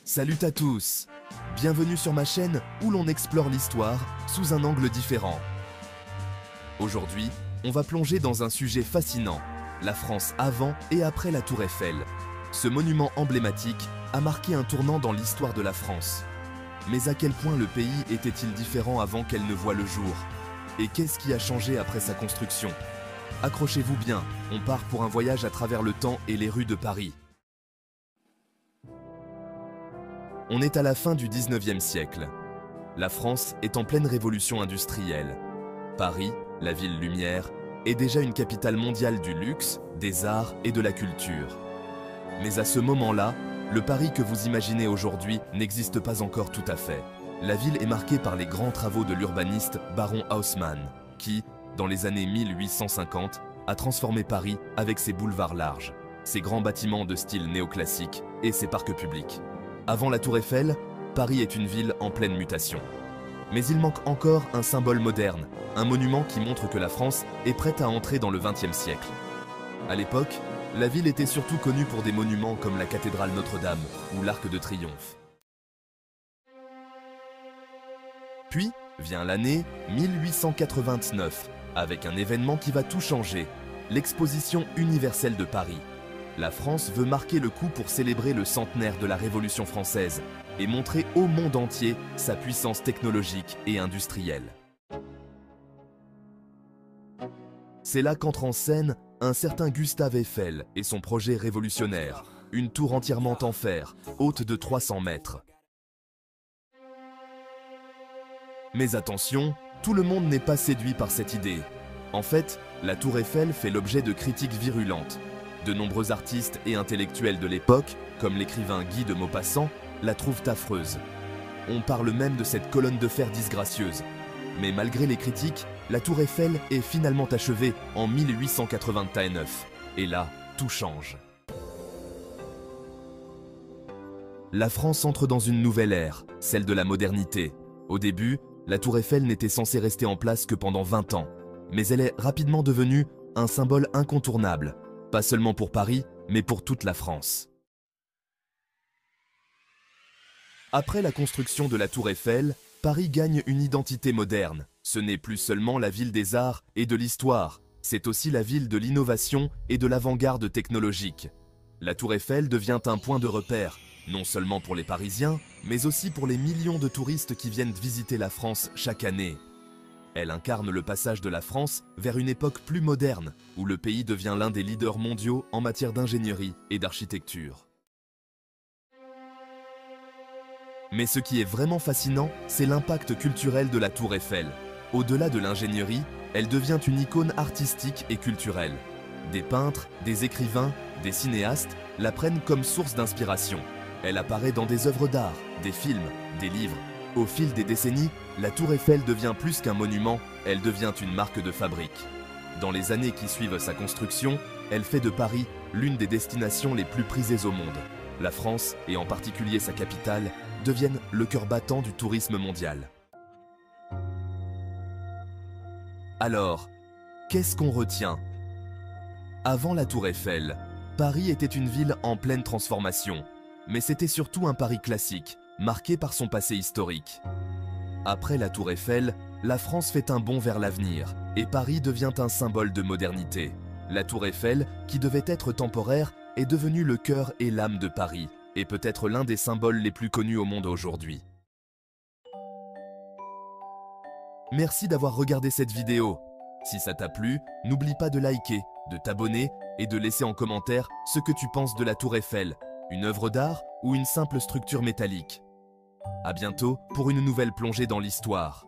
Salut à tous! Bienvenue sur ma chaîne où l'on explore l'histoire sous un angle différent. Aujourd'hui, on va plonger dans un sujet fascinant, la France avant et après la Tour Eiffel. Ce monument emblématique a marqué un tournant dans l'histoire de la France. Mais à quel point le pays était-il différent avant qu'elle ne voie le jour? Et qu'est-ce qui a changé après sa construction? Accrochez-vous bien, on part pour un voyage à travers le temps et les rues de Paris. On est à la fin du 19e siècle. La France est en pleine révolution industrielle. Paris, la ville lumière, est déjà une capitale mondiale du luxe, des arts et de la culture. Mais à ce moment-là, le Paris que vous imaginez aujourd'hui n'existe pas encore tout à fait. La ville est marquée par les grands travaux de l'urbaniste baron Haussmann, qui, dans les années 1850, a transformé Paris avec ses boulevards larges, ses grands bâtiments de style néoclassique et ses parcs publics. Avant la Tour Eiffel, Paris est une ville en pleine mutation. Mais il manque encore un symbole moderne, un monument qui montre que la France est prête à entrer dans le XXe siècle. À l'époque, la ville était surtout connue pour des monuments comme la cathédrale Notre-Dame ou l'Arc de Triomphe. Puis vient l'année 1889, avec un événement qui va tout changer, l'Exposition universelle de Paris. La France veut marquer le coup pour célébrer le centenaire de la Révolution française et montrer au monde entier sa puissance technologique et industrielle. C'est là qu'entre en scène un certain Gustave Eiffel et son projet révolutionnaire, une tour entièrement en fer, haute de 300 mètres. Mais attention, tout le monde n'est pas séduit par cette idée. En fait, la tour Eiffel fait l'objet de critiques virulentes. De nombreux artistes et intellectuels de l'époque, comme l'écrivain Guy de Maupassant, la trouvent affreuse. On parle même de cette colonne de fer disgracieuse. Mais malgré les critiques, la tour Eiffel est finalement achevée en 1889. Et là, tout change. La France entre dans une nouvelle ère, celle de la modernité. Au début, la tour Eiffel n'était censée rester en place que pendant 20 ans. Mais elle est rapidement devenue un symbole incontournable. Pas seulement pour Paris, mais pour toute la France. Après la construction de la Tour Eiffel, Paris gagne une identité moderne. Ce n'est plus seulement la ville des arts et de l'histoire, c'est aussi la ville de l'innovation et de l'avant-garde technologique. La Tour Eiffel devient un point de repère, non seulement pour les Parisiens, mais aussi pour les millions de touristes qui viennent visiter la France chaque année. Elle incarne le passage de la France vers une époque plus moderne, où le pays devient l'un des leaders mondiaux en matière d'ingénierie et d'architecture. Mais ce qui est vraiment fascinant, c'est l'impact culturel de la Tour Eiffel. Au-delà de l'ingénierie, elle devient une icône artistique et culturelle. Des peintres, des écrivains, des cinéastes la prennent comme source d'inspiration. Elle apparaît dans des œuvres d'art, des films, des livres. Au fil des décennies, la Tour Eiffel devient plus qu'un monument, elle devient une marque de fabrique. Dans les années qui suivent sa construction, elle fait de Paris l'une des destinations les plus prisées au monde. La France, et en particulier sa capitale, deviennent le cœur battant du tourisme mondial. Alors, qu'est-ce qu'on retient? Avant la Tour Eiffel, Paris était une ville en pleine transformation, mais c'était surtout un Paris classique, marqué par son passé historique. Après la Tour Eiffel, la France fait un bond vers l'avenir et Paris devient un symbole de modernité. La Tour Eiffel, qui devait être temporaire, est devenue le cœur et l'âme de Paris et peut-être l'un des symboles les plus connus au monde aujourd'hui. Merci d'avoir regardé cette vidéo. Si ça t'a plu, n'oublie pas de liker, de t'abonner et de laisser en commentaire ce que tu penses de la Tour Eiffel, une œuvre d'art ou une simple structure métallique. À bientôt pour une nouvelle plongée dans l'histoire.